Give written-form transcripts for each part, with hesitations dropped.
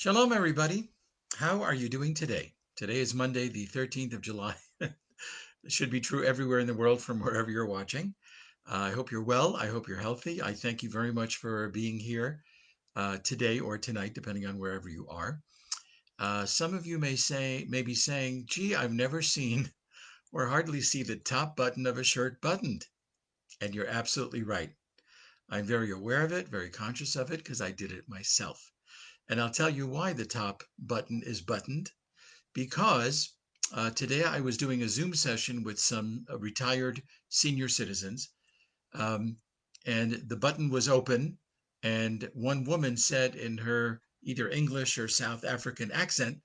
Shalom, everybody. How are you doing today? Today is Monday, the 13th of July. It should be true everywhere in the world from wherever you're watching. I hope you're well. I hope you're healthy. I thank you very much for being here today or tonight, depending on wherever you are. Some of you may be saying, gee, I've never seen or hardly see the top button of a shirt buttoned. And you're absolutely right. I'm very aware of it, very conscious of it, because I did it myself. And I'll tell you why the top button is buttoned. Because today I was doing a Zoom session with some retired senior citizens, um, and the button was open, and one woman said in her either English or South African accent,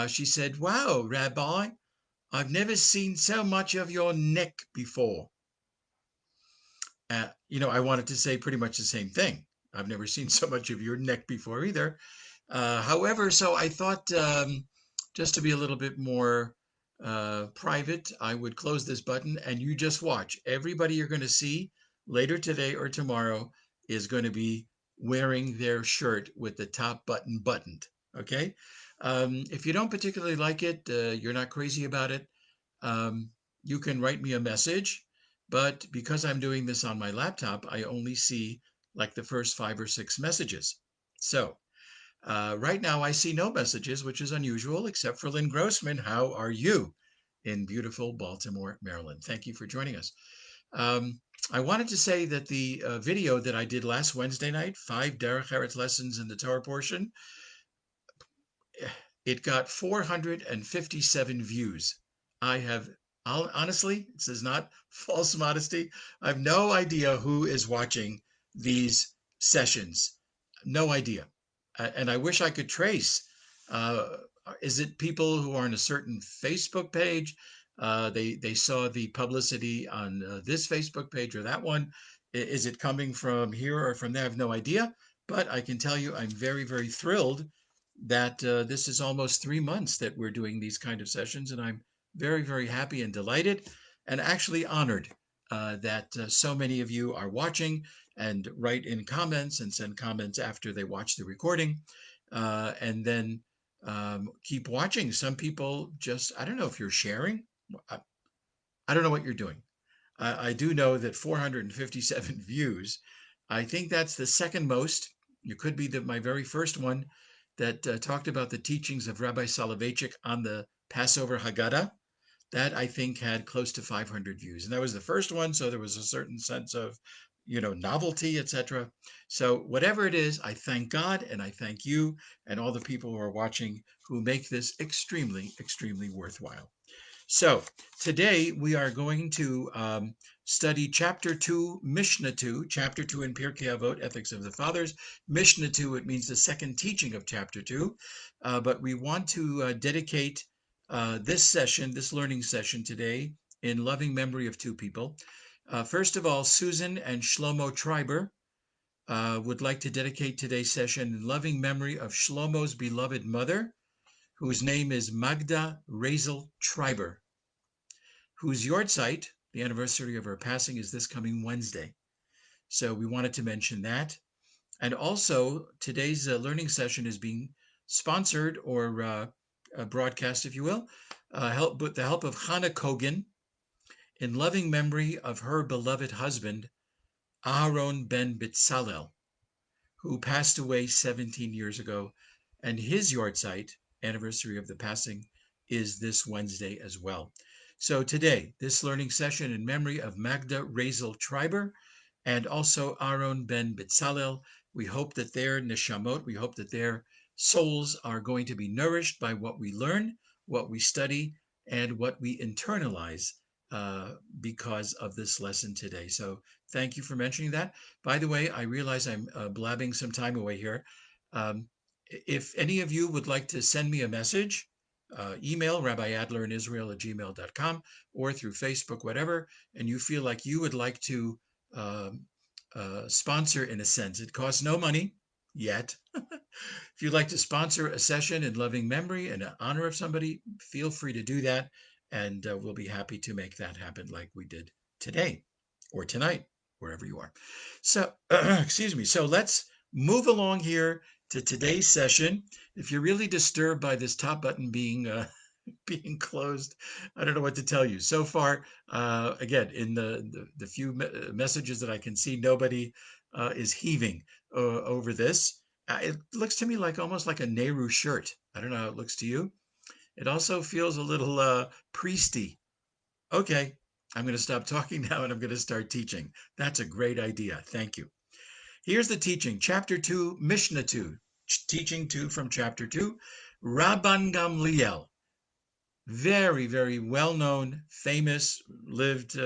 she said, "Wow, Rabbi, I've never seen so much of your neck before." I wanted to say pretty much the same thing. I've never seen so much of your neck before either. However, so I thought just to be a little bit more private, I would close this button and you just watch. Everybody you're going to see later today or tomorrow is going to be wearing their shirt with the top button buttoned. Okay. If you don't particularly like it, you're not crazy about it, um, you can write me a message. But because I'm doing this on my laptop, I only see like the first 5 or 6 messages. So right now, I see no messages, which is unusual, except for Lynn Grossman. How are you in beautiful Baltimore, Maryland? Thank you for joining us. Um, I wanted to say that the video that I did last Wednesday night, 5 Derech Eretz lessons in the Torah portion, it got 457 views. I have, honestly, this is not false modesty. I have no idea who is watching these sessions. No idea. And I wish I could trace. Uh, is it people who are on a certain Facebook page? They saw the publicity on this Facebook page or that one. Is it coming from here or from there? I have no idea. But I can tell you I'm very, very thrilled that this is almost 3 months that we're doing these kind of sessions, and I'm very, very happy and delighted and actually honored that so many of you are watching and write in comments and send comments after they watch the recording, and then keep watching. Some people just, I don't know if you're sharing. I, I don't know what you're doing. I do know that 457 views. I think that's the second most. It could be my very first one that talked about the teachings of Rabbi Soloveitchik on the Passover Haggadah. That I think had close to 500 views, and that was the first one. So there was a certain sense of, novelty, etc. So whatever it is, I thank God and I thank you and all the people who are watching who make this extremely, extremely worthwhile. So today we are going to study Chapter 2, Mishnah 2, Chapter 2 in Pirkei Avot, Ethics of the Fathers. Mishnah 2, it means the second teaching of Chapter 2. But we want to dedicate this session, this learning session today, in loving memory of two people. First of all, Susan and Shlomo Treiber would like to dedicate today's session in loving memory of Shlomo's beloved mother, whose name is Magda Razel Treiber, whose yahrzeit, the anniversary of her passing, is this coming Wednesday. So we wanted to mention that. And also, today's learning session is being sponsored or broadcast, if you will, with the help of Hannah Kogan in loving memory of her beloved husband, Aharon ben Bitzalel, who passed away 17 years ago. And his yahrzeit, anniversary of the passing, is this Wednesday as well. So today, this learning session in memory of Magda Razel Treiber and also Aaron ben Bitzalel. We hope that their neshamot, we hope that their souls are going to be nourished by what we learn, what we study, and what we internalize because of this lesson today. So thank you for mentioning that. By the way, I realize I'm blabbing some time away here. Um, if any of you would like to send me a message, email rabbiadlerinisrael@gmail.com or through Facebook, whatever, and you feel like you would like to sponsor in a sense. It costs no money yet. If you'd like to sponsor a session in loving memory and in honor of somebody, feel free to do that. And we'll be happy to make that happen like we did today or tonight, wherever you are. So, excuse me. So let's move along here to today's session. If you're really disturbed by this top button being being closed, I don't know what to tell you. So far, again, in the few messages that I can see, nobody is heaving over this. It looks to me like almost like a Nehru shirt. I don't know how it looks to you. It also feels a little priesty. Okay, I'm going to stop talking now and I'm going to start teaching. That's a great idea. Thank you. Here's the teaching, chapter 2, Mishnah 2, teaching 2 from chapter 2, Rabban Gamliel, very, very well-known, famous, lived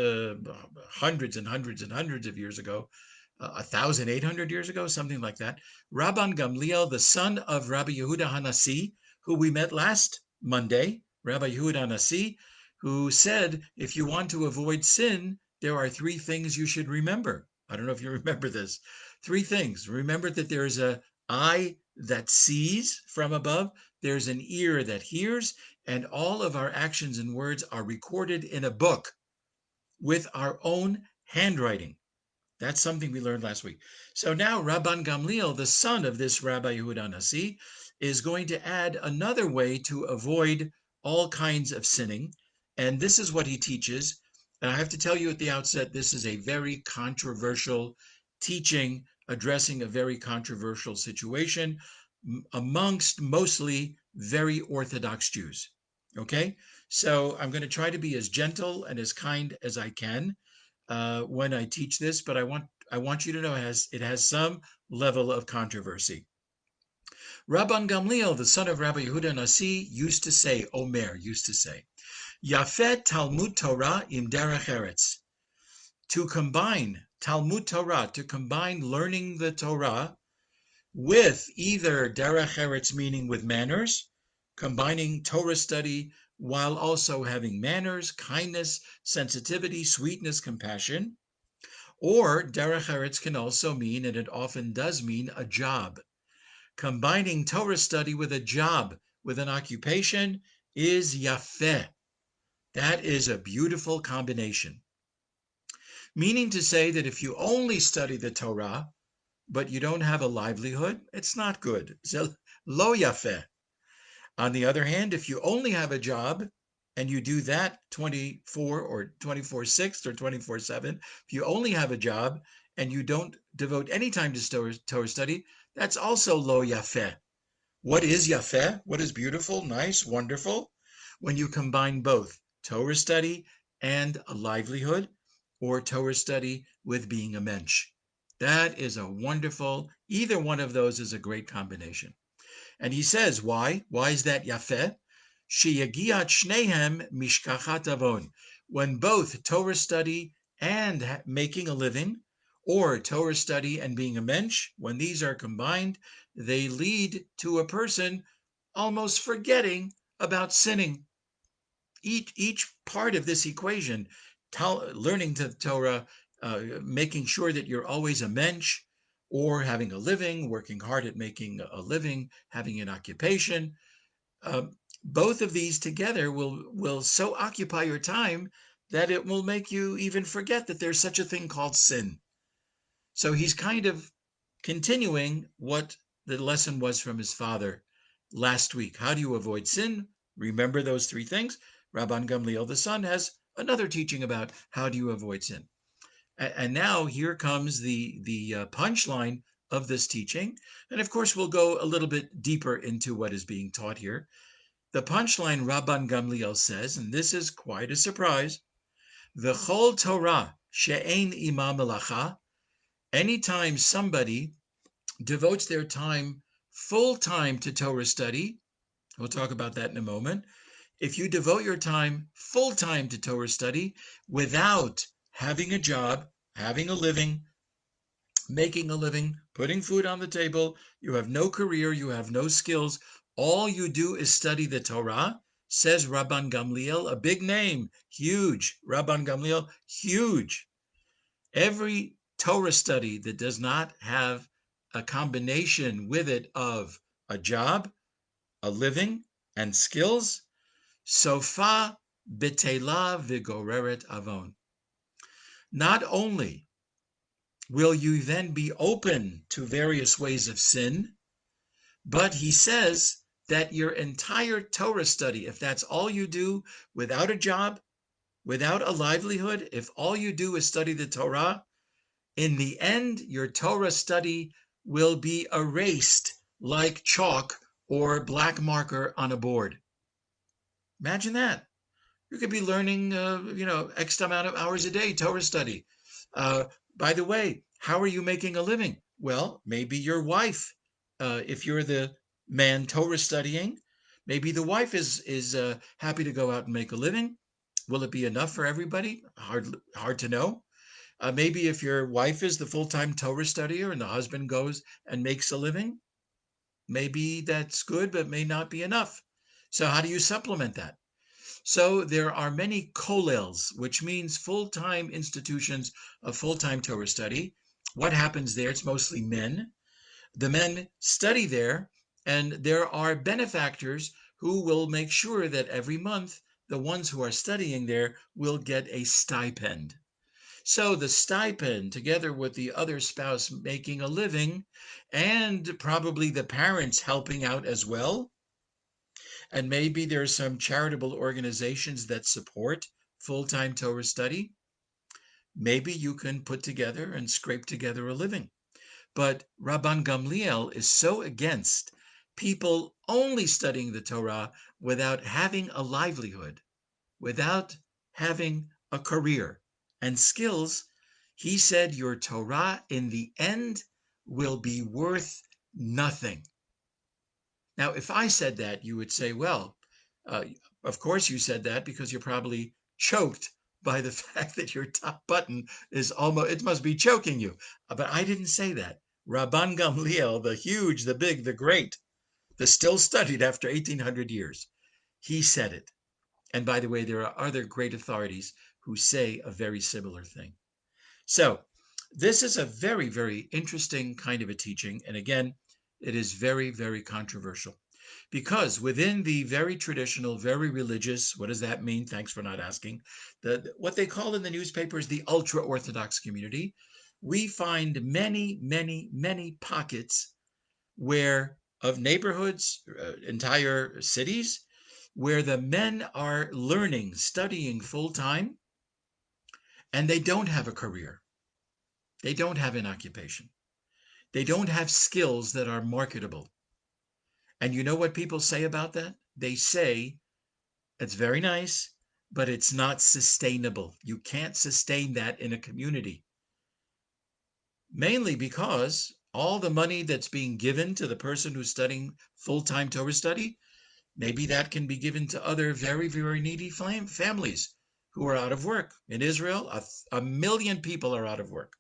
hundreds and hundreds and hundreds of years ago, 1,800 years ago, something like that. Rabban Gamliel, the son of Rabbi Yehuda Hanasi, who we met last Monday, Rabbi Yehuda Hanasi, who said, if you want to avoid sin, there are 3 things you should remember. I don't know if you remember this. 3 things. Remember that there is an eye that sees from above, there's an ear that hears, and all of our actions and words are recorded in a book with our own handwriting. That's something we learned last week. So now Rabban Gamliel, the son of this Rabbi Yehuda Nasi, is going to add another way to avoid all kinds of sinning. And this is what he teaches. And I have to tell you at the outset, this is a very controversial teaching addressing a very controversial situation amongst mostly very Orthodox Jews. Okay, so I'm going to try to be as gentle and as kind as I can when I teach this, but I want you to know it has some level of controversy. Rabban Gamliel, the son of Rabbi Yehuda Nasi, used to say, Yafet Talmud Torah im derech eretz. To combine Talmud Torah, to combine learning the Torah with either derech eretz, meaning with manners, combining Torah study while also having manners, kindness, sensitivity, sweetness, compassion. Or derech eretz can also mean, and it often does mean, a job. Combining Torah study with a job, with an occupation, is yafeh. That is a beautiful combination. Meaning to say that if you only study the Torah, but you don't have a livelihood, it's not good. So, lo yafeh. On the other hand, if you only have a job and you do that 24 or 24/6 or 24/7, if you only have a job and you don't devote any time to Torah study, that's also lo yafeh. What is yafeh? What is beautiful, nice, wonderful? When you combine both Torah study and a livelihood, or Torah study with being a mensch. That is a wonderful, either one of those is a great combination. And he says, why? Why is that yafeh? Sheyagiat shnehem mishkachat avon. When both Torah study and making a living, or Torah study and being a mensch, when these are combined, they lead to a person almost forgetting about sinning. Each part of this equation, learning the Torah, making sure that you're always a mensch, or having a living, working hard at making a living, having an occupation. Both of these together will so occupy your time that it will make you even forget that there's such a thing called sin. So he's kind of continuing what the lesson was from his father last week. How do you avoid sin? Remember those 3 things. Rabban Gamliel, the son, has another teaching about how do you avoid sin. And now here comes the punchline of this teaching. And of course, we'll go a little bit deeper into what is being taught here. The punchline, Rabban Gamliel says, and this is quite a surprise, V'chol Torah she'ein ima melacha. Anytime somebody devotes their time full time to Torah study, we'll talk about that in a moment. If you devote your time full time to Torah study without having a job, having a living, making a living, putting food on the table, you have no career, you have no skills, all you do is study the Torah, says Rabban Gamliel, a big name, huge. Rabban Gamliel, huge. Every Torah study that does not have a combination with it of a job, a living, and skills, sofa betela vigoreret avon. Not only will you then be open to various ways of sin, But he says that your entire Torah study, if that's all you do without a job, without a livelihood, if all you do is study the Torah, in the end, your Torah study will be erased like chalk or black marker on a board. Imagine that. You could be learning, X amount of hours a day, Torah study. Uh, by the way, how are you making a living? Well, maybe your wife, if you're the man Torah studying, maybe the wife is happy to go out and make a living. Will it be enough for everybody? Hard to know. Maybe if your wife is the full-time Torah studier and the husband goes and makes a living, maybe that's good, but may not be enough. So how do you supplement that? So there are many kollels, which means full-time institutions of full-time Torah study. What happens there? It's mostly men. The men study there, and there are benefactors who will make sure that every month the ones who are studying there will get a stipend. So the stipend, together with the other spouse making a living, and probably the parents helping out as well, and maybe there's some charitable organizations that support full-time Torah study, maybe you can put together and scrape together a living. But Rabban Gamliel is so against people only studying the Torah without having a livelihood, without having a career and skills. He said your Torah in the end will be worth nothing. Now, if I said that, you would say, well, uh, of course you said that because you're probably choked by the fact that your top button is almost, it must be choking you. But I didn't say that. Rabban Gamliel, the huge, the big, the great, the still studied after 1800 years, he said it. And by the way, there are other great authorities who say a very similar thing. So this is a very, very interesting kind of a teaching. And again, it is very, very controversial because within the very traditional, very religious, what does that mean? Thanks for not asking. What they call in the newspapers the ultra Orthodox community, we find many, many, many pockets where of neighborhoods, entire cities, where the men are learning, studying full time, and they don't have a career. They don't have an occupation. They don't have skills that are marketable. And you know what people say about that? They say it's very nice, but it's not sustainable. You can't sustain that in a community. Mainly because all the money that's being given to the person who's studying full-time Torah study, maybe that can be given to other very, very needy families who are out of work. In Israel, a million people are out of work.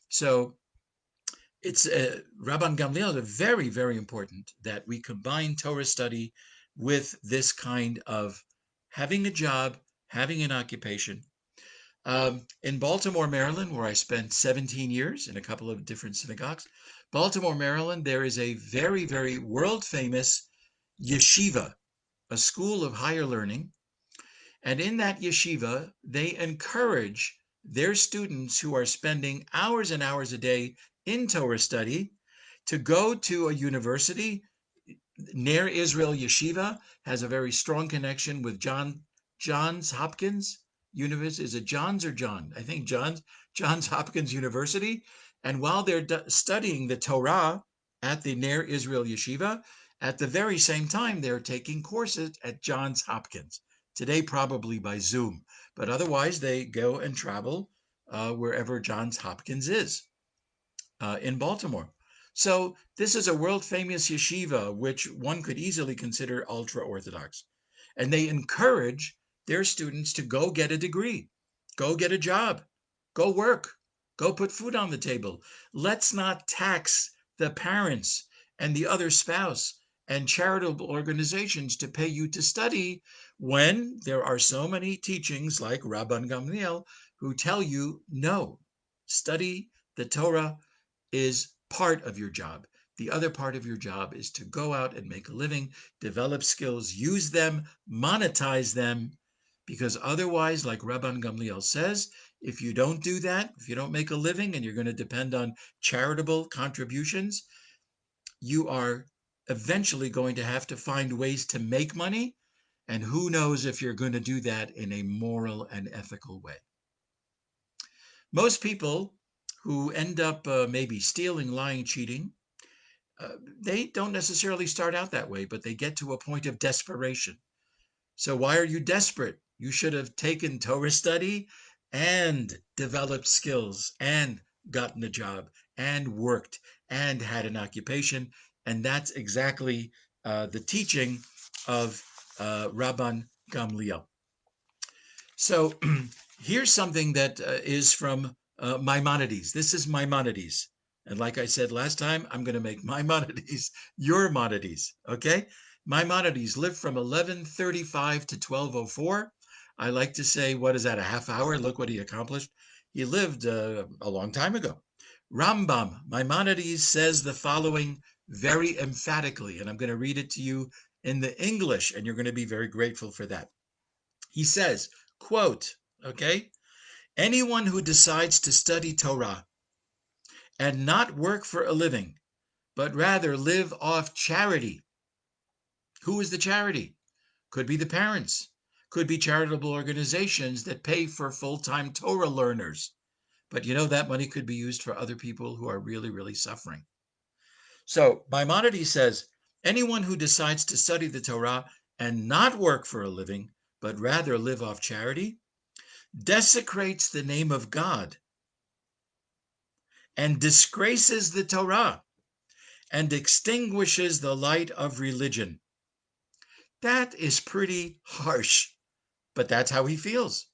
So it's Rabban Gamliel is very, very important that we combine Torah study with this kind of having a job, having an occupation. In Baltimore, Maryland, where I spent 17 years in a couple of different synagogues, Baltimore, Maryland, there is a very, very world famous yeshiva, a school of higher learning. And in that yeshiva, they encourage their students who are spending hours and hours a day in Torah study to go to a university. Ner Israel Yeshiva has a very strong connection with Johns Hopkins University. Is it Johns or John? I think Johns Hopkins University. And while they're studying the Torah at the Ner Israel Yeshiva, at the very same time, they're taking courses at Johns Hopkins. Today, probably by Zoom, but otherwise they go and travel wherever Johns Hopkins is in Baltimore. So this is a world famous yeshiva, which one could easily consider ultra Orthodox. And they encourage their students to go get a degree, go get a job, go work, go put food on the table. Let's not tax the parents and the other spouse and charitable organizations to pay you to study when there are so many teachings like Rabban Gamliel who tell you no, study the Torah is part of your job. The other part of your job is to go out and make a living, develop skills, use them, monetize them, because otherwise, like Rabban Gamliel says, if you don't do that, if you don't make a living and you're going to depend on charitable contributions, you are eventually going to have to find ways to make money. And who knows if you're going to do that in a moral and ethical way. Most people who end up maybe stealing, lying, cheating, they don't necessarily start out that way, but they get to a point of desperation. So why are you desperate? You should have taken Torah study and developed skills and gotten a job and worked and had an occupation. And that's exactly the teaching of Rabban Gamliel. So here's something that is from Maimonides. This is Maimonides. And like I said last time, I'm going to make Maimonides your Monides. Okay? Maimonides lived from 1135 to 1204. I like to say, what is that, a half hour? Look what he accomplished. He lived a long time ago. Rambam, Maimonides says the following very emphatically, and I'm going to read it to you in the English, and you're going to be very grateful for that. He says, quote, okay, anyone who decides to study Torah and not work for a living, but rather live off charity. Who is the charity? Could be the parents, could be charitable organizations that pay for full-time Torah learners. But that money could be used for other people who are really, really suffering. So Maimonides says, anyone who decides to study the Torah and not work for a living, but rather live off charity, desecrates the name of God and disgraces the Torah and extinguishes the light of religion. That is pretty harsh, but that's how he feels.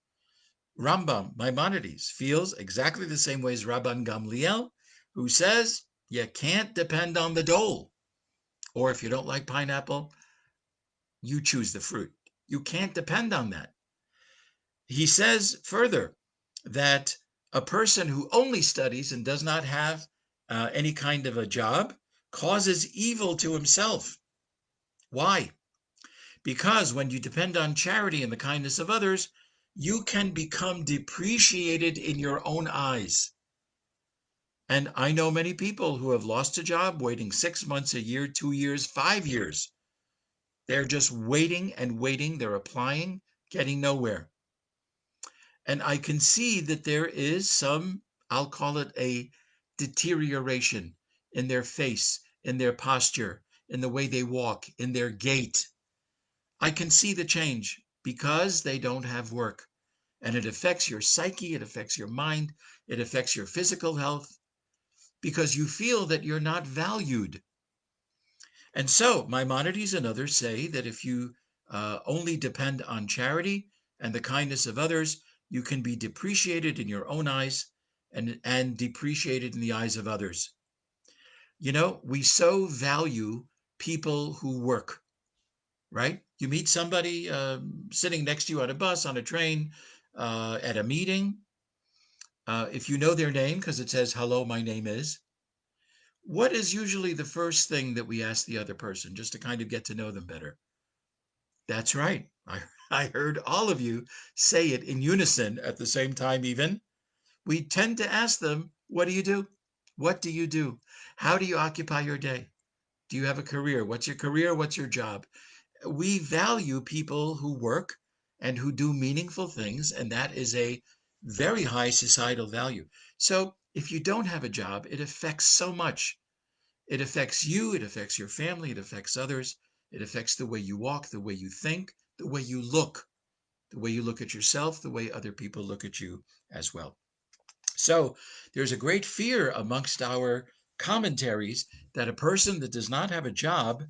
Rambam, Maimonides, feels exactly the same way as Rabban Gamliel, who says you can't depend on the dole. Or if you don't like pineapple, you choose the fruit. You can't depend on that. He says further that a person who only studies and does not have any kind of a job causes evil to himself. Why? Because when you depend on charity and the kindness of others, you can become depreciated in your own eyes. And I know many people who have lost a job waiting 6 months, a year, 2 years, 5 years. They're just waiting and waiting. They're applying, getting nowhere. And I can see that there is some, I'll call it a deterioration in their face, in their posture, in the way they walk, in their gait. I can see the change because they don't have work. And it affects your psyche, it affects your mind, it affects your physical health because you feel that you're not valued. And so Maimonides and others say that if you only depend on charity and the kindness of others, you can be depreciated in your own eyes and depreciated in the eyes of others. We so value people who work, right? You meet somebody sitting next to you on a bus, on a train, at a meeting. If you know their name because it says, hello, my name is, what is usually the first thing that we ask the other person just to kind of get to know them better? That's right. I heard all of you say it in unison at the same time even. We tend to ask them, what do you do? What do you do? How do you occupy your day? Do you have a career? What's your career? What's your job? We value people who work and who do meaningful things, and that is a very high societal value. So if you don't have a job, it affects so much. It affects you, it affects your family, it affects others, it affects the way you walk, the way you think, the way you look at yourself, the way other people look at you as well. So there's a great fear amongst our commentaries that a person that does not have a job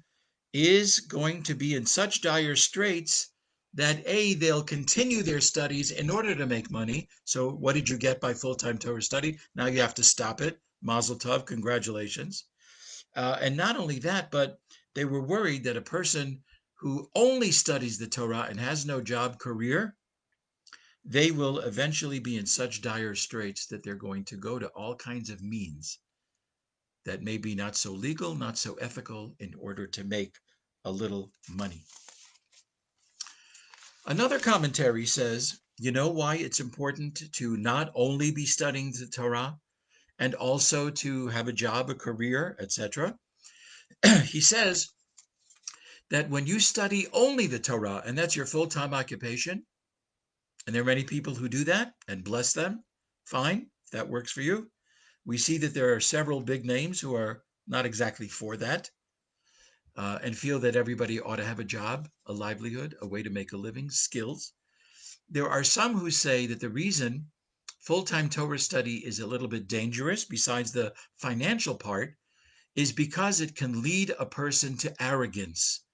is going to be in such dire straits that they'll continue their studies in order to make money. So what did you get by full-time Torah study? Now you have to stop it. Mazel tov, congratulations. And not only that, but they were worried that a person who only studies the Torah and has no job career, they will eventually be in such dire straits that they're going to go to all kinds of means that may be not so legal, not so ethical, in order to make a little money. Another commentary says, you know why it's important to not only be studying the Torah and also to have a job, a career, etc.? He says, that when you study only the Torah, and that's your full-time occupation, and there are many people who do that, and bless them, fine, if that works for you. We see that there are several big names who are not exactly for that, and feel that everybody ought to have a job, a livelihood, a way to make a living, skills. There are some who say that the reason full-time Torah study is a little bit dangerous, besides the financial part, is because it can lead a person to arrogance.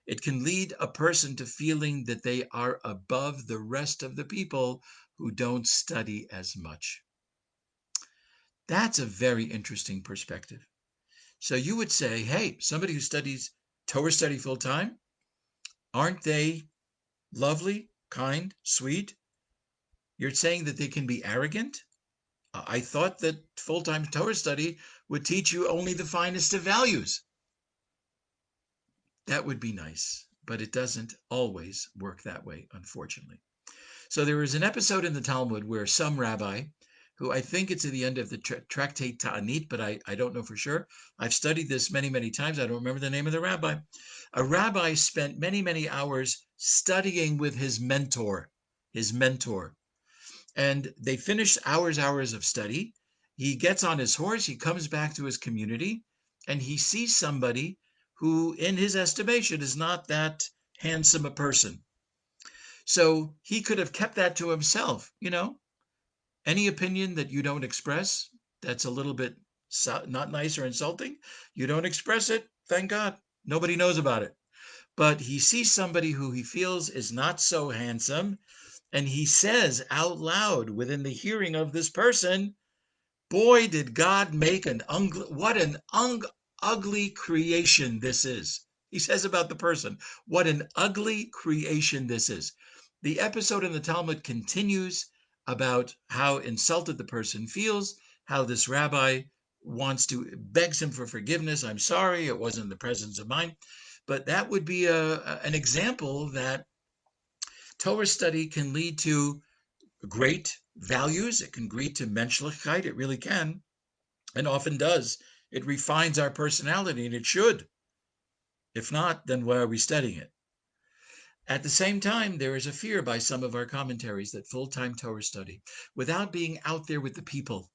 It can lead a person to feeling that they are above the rest of the people who don't study as much. That's a very interesting perspective. So you would say, hey, somebody who studies Torah study full time, aren't they lovely, kind, sweet? You're saying that they can be arrogant? I thought that full time Torah study would teach you only the finest of values. That would be nice, but it doesn't always work that way, unfortunately. So there is an episode in the Talmud where some rabbi, who I think it's at the end of the tractate Ta'anit, but I don't know for sure. I've studied this many, many times. I don't remember the name of the rabbi. A rabbi spent many, many hours studying with his mentor, and they finished hours of study. He gets on his horse, he comes back to his community, and he sees somebody who, in his estimation, is not that handsome a person. So he could have kept that to himself. Any opinion that you don't express, that's a little bit not nice or insulting. You don't express it, thank God. Nobody knows about it. But he sees somebody who he feels is not so handsome, and he says out loud within the hearing of this person, boy, did God make what an ugly creation this is. He says about the person, what an ugly creation this is. The episode in the Talmud continues about how insulted the person feels, how this rabbi begs him for forgiveness. I'm sorry, it wasn't in the presence of mind. But that would be an example that Torah study can lead to great values. It can lead to menschlichkeit. It really can, and often does. It refines our personality, and it should. If not, then why are we studying it? At the same time, there is a fear by some of our commentaries that full-time Torah study, without being out there with the people,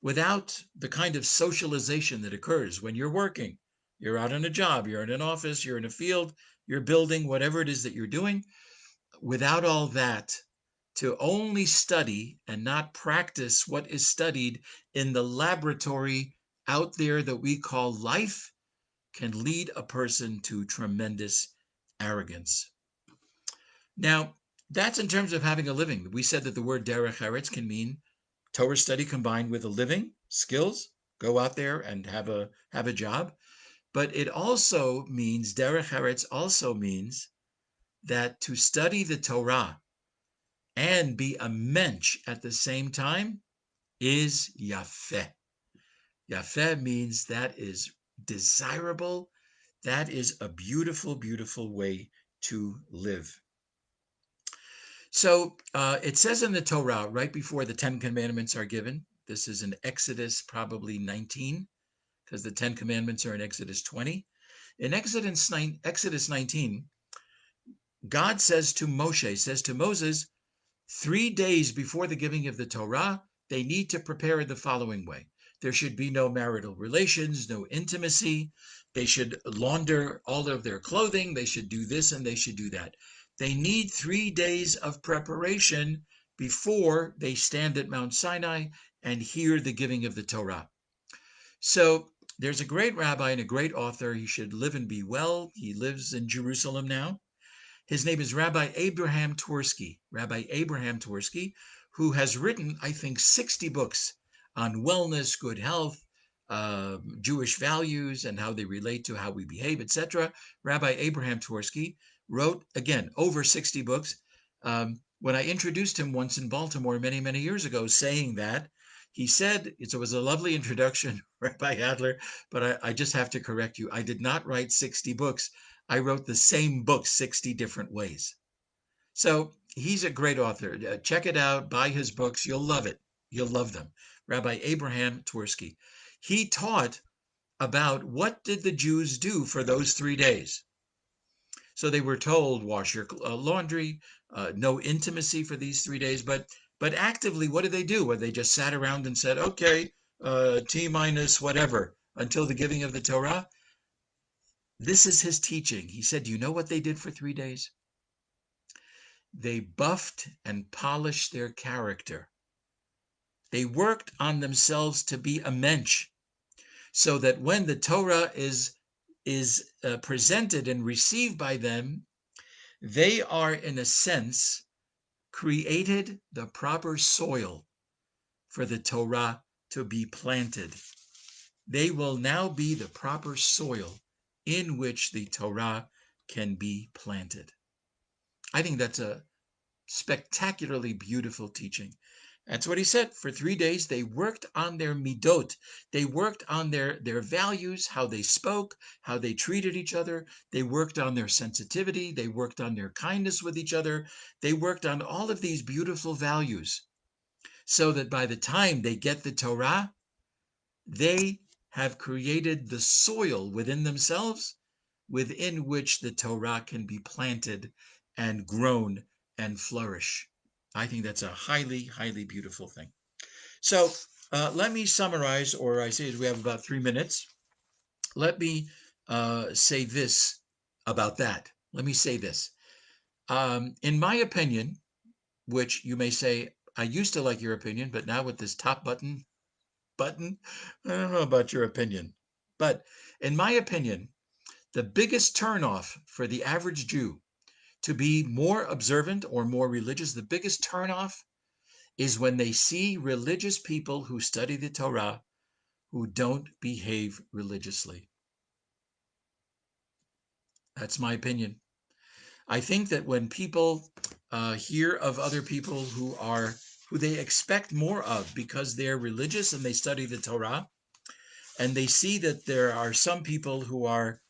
without the kind of socialization that occurs when you're working, you're out on a job, you're in an office, you're in a field, you're building, whatever it is that you're doing, without all that, to only study and not practice what is studied in the laboratory out there that we call life can lead a person to tremendous arrogance. Now, that's in terms of having a living. We said that the word derech eretz can mean Torah study combined with a living, skills, go out there and have a job. But it also means, derech eretz also means that to study the Torah and be a mensch at the same time is yafeh. Yafeh means that is desirable. That is a beautiful, beautiful way to live. So it says in the Torah, right before the Ten Commandments are given, this is in Exodus probably 19, because the Ten Commandments are in Exodus 20. In Exodus 19, God says to Moses, 3 days before the giving of the Torah, they need to prepare it the following way. There should be no marital relations, no intimacy. They should launder all of their clothing. They should do this and they should do that. They need 3 days of preparation before they stand at Mount Sinai and hear the giving of the Torah. So there's a great rabbi and a great author. He should live and be well. He lives in Jerusalem now. His name is Rabbi Abraham Twersky, who has written, I think, 60 books on wellness, good health, Jewish values, and how they relate to how we behave, etc. Rabbi Abraham Twersky wrote, again, over 60 books. When I introduced him once in Baltimore many, many years ago, saying that, he said, it was a lovely introduction, Rabbi Adler, but I just have to correct you. I did not write 60 books. I wrote the same book 60 different ways. So he's a great author. Check it out. Buy his books. You'll love it. You'll love them. Rabbi Abraham Twersky. He taught about what did the Jews do for those 3 days. So they were told, wash your laundry, no intimacy for these 3 days. But actively, what did they do? Well, they just sat around and said, okay, T minus whatever until the giving of the Torah. This is his teaching. He said, you know what they did for 3 days? They buffed and polished their character. They worked on themselves to be a mensch, so that when the Torah is presented and received by them, they are, in a sense, created the proper soil for the Torah to be planted. They will now be the proper soil in which the Torah can be planted. I think that's a spectacularly beautiful teaching. That's what he said. For 3 days, they worked on their midot. They worked on their values, how they spoke, how they treated each other. They worked on their sensitivity. They worked on their kindness with each other. They worked on all of these beautiful values so that by the time they get the Torah, they have created the soil within themselves within which the Torah can be planted and grown and flourish. I think that's a highly, highly beautiful thing. So let me summarize, or I say we have about 3 minutes. Let me say this about that. Let me say this. In my opinion, which you may say, I used to like your opinion, but now with this top button, I don't know about your opinion. But in my opinion, the biggest turnoff for the average Jew to be more observant or more religious, the biggest turnoff is when they see religious people who study the Torah who don't behave religiously. That's my opinion. I think that when people hear of other people who they expect more of because they're religious and they study the Torah, and they see that there are some people who are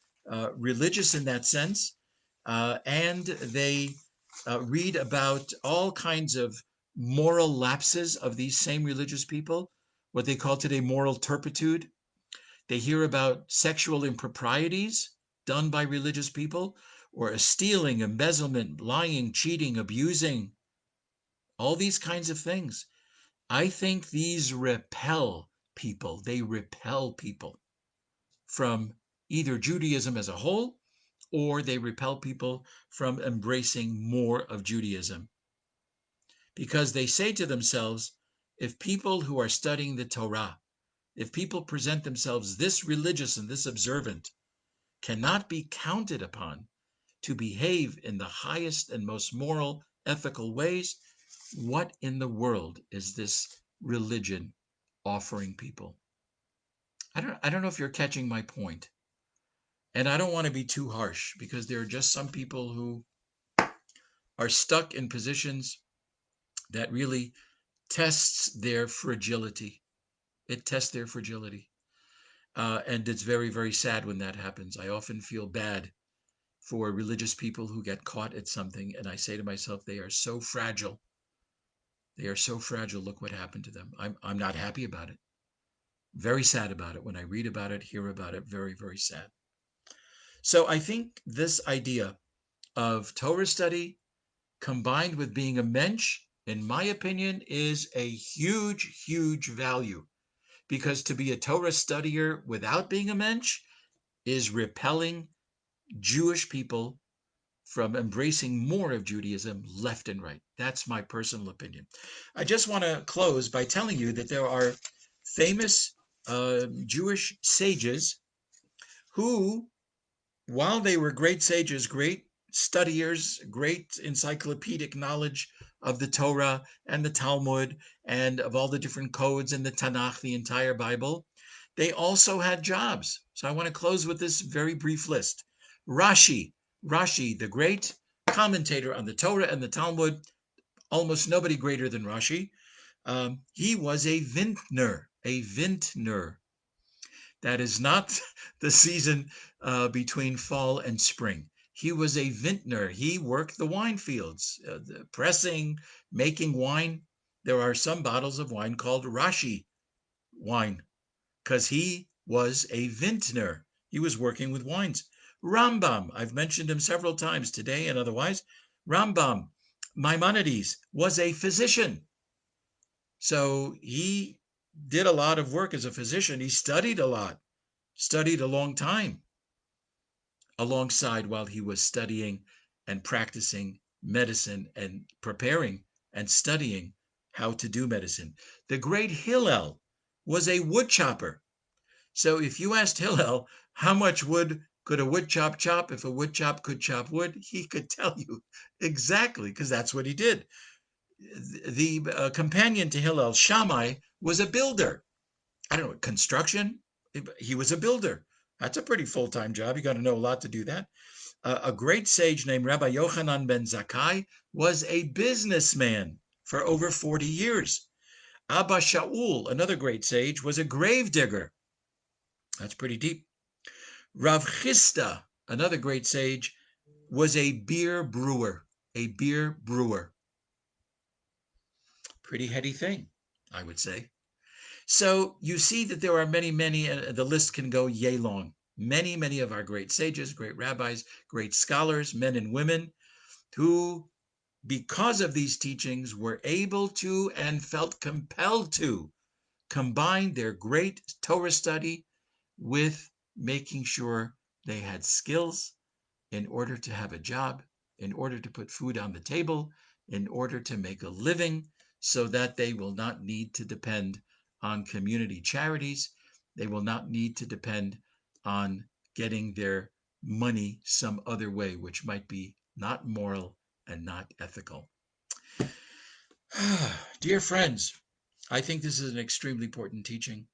religious in that sense, and they read about all kinds of moral lapses of these same religious people, what they call today moral turpitude. They hear about sexual improprieties done by religious people, or stealing, embezzlement, lying, cheating, abusing, all these kinds of things. I think these repel people. They repel people from either Judaism as a whole, or they repel people from embracing more of Judaism. Because they say to themselves, if people who are studying the Torah, if people present themselves this religious and this observant, cannot be counted upon to behave in the highest and most moral, ethical ways, what in the world is this religion offering people? I don't know if you're catching my point. And I don't want to be too harsh because there are just some people who are stuck in positions that really tests their fragility. It tests their fragility. And it's very, very sad when that happens. I often feel bad for religious people who get caught at something. And I say to myself, they are so fragile. They are so fragile. Look what happened to them. I'm not happy about it. Very sad about it. When I read about it, hear about it, very, very sad. So I think this idea of Torah study combined with being a mensch, in my opinion, is a huge, huge value. Because to be a Torah studier without being a mensch is repelling Jewish people from embracing more of Judaism left and right. That's my personal opinion. I just want to close by telling you that there are famous Jewish sages who, while they were great sages, great studiers, great encyclopedic knowledge of the Torah and the Talmud and of all the different codes in the Tanakh, the entire Bible, they also had jobs. So I want to close with this very brief list. Rashi, the great commentator on the Torah and the Talmud, almost nobody greater than Rashi. He was a vintner, That is not the season between fall and spring. He was a vintner. He worked the wine fields, pressing, making wine. There are some bottles of wine called Rashi wine because he was a vintner. He was working with wines. Rambam, I've mentioned him several times today and otherwise. Rambam, Maimonides, was a physician. So he did a lot of work as a physician. He studied a lot, studied a long time alongside while he was studying and practicing medicine and preparing and studying how to do medicine. The great Hillel was a wood chopper. So if you asked Hillel how much wood could a wood chop if a wood chop could chop wood, he could tell you exactly, because that's what he did. The companion to Hillel, Shammai, was a builder. I don't know, construction. He was a builder. That's a pretty full-time job. You got to know a lot to do that. A great sage named Rabbi Yochanan ben Zakkai was a businessman for over 40 years. Abba Shaul, another great sage, was a grave digger. That's pretty deep. Rav Chisda, another great sage, was a beer brewer. A beer brewer. Pretty heady thing, I would say. So you see that there are many, many, the list can go yay long. Many, many of our great sages, great rabbis, great scholars, men and women, who, because of these teachings, were able to and felt compelled to combine their great Torah study with making sure they had skills in order to have a job, in order to put food on the table, in order to make a living, so that they will not need to depend on community charities. They will not need to depend on getting their money some other way, which might be not moral and not ethical. Dear friends, I think this is an extremely important teaching.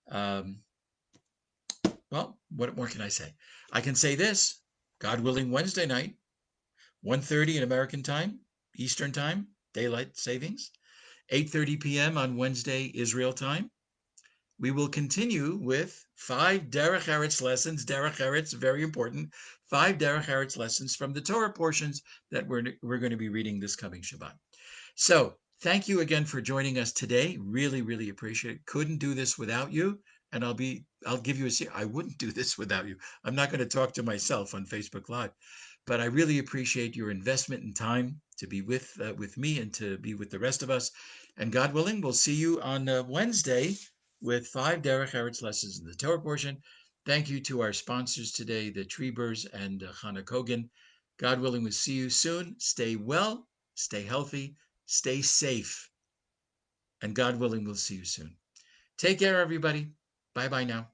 Um, well, what more can I say? I can say this, God willing, Wednesday night, 1:30 in American time, Eastern time, daylight savings, 8:30 p.m. on Wednesday, Israel time. We will continue with 5 Derech Eretz lessons. Derech Eretz, very important. 5 Derech Eretz lessons from the Torah portions that we're going to be reading this coming Shabbat. So thank you again for joining us today. Really, really appreciate it. Couldn't do this without you. And I'll give you a secret. I wouldn't do this without you. I'm not going to talk to myself on Facebook Live, but I really appreciate your investment in time to be with me and to be with the rest of us. And God willing, we'll see you on Wednesday with 5 Derech Eretz lessons in the Torah portion. Thank you to our sponsors today, the Treebers and Chana Kogan. God willing, we'll see you soon. Stay well, stay healthy, stay safe, and God willing, we'll see you soon. Take care, everybody. Bye-bye now.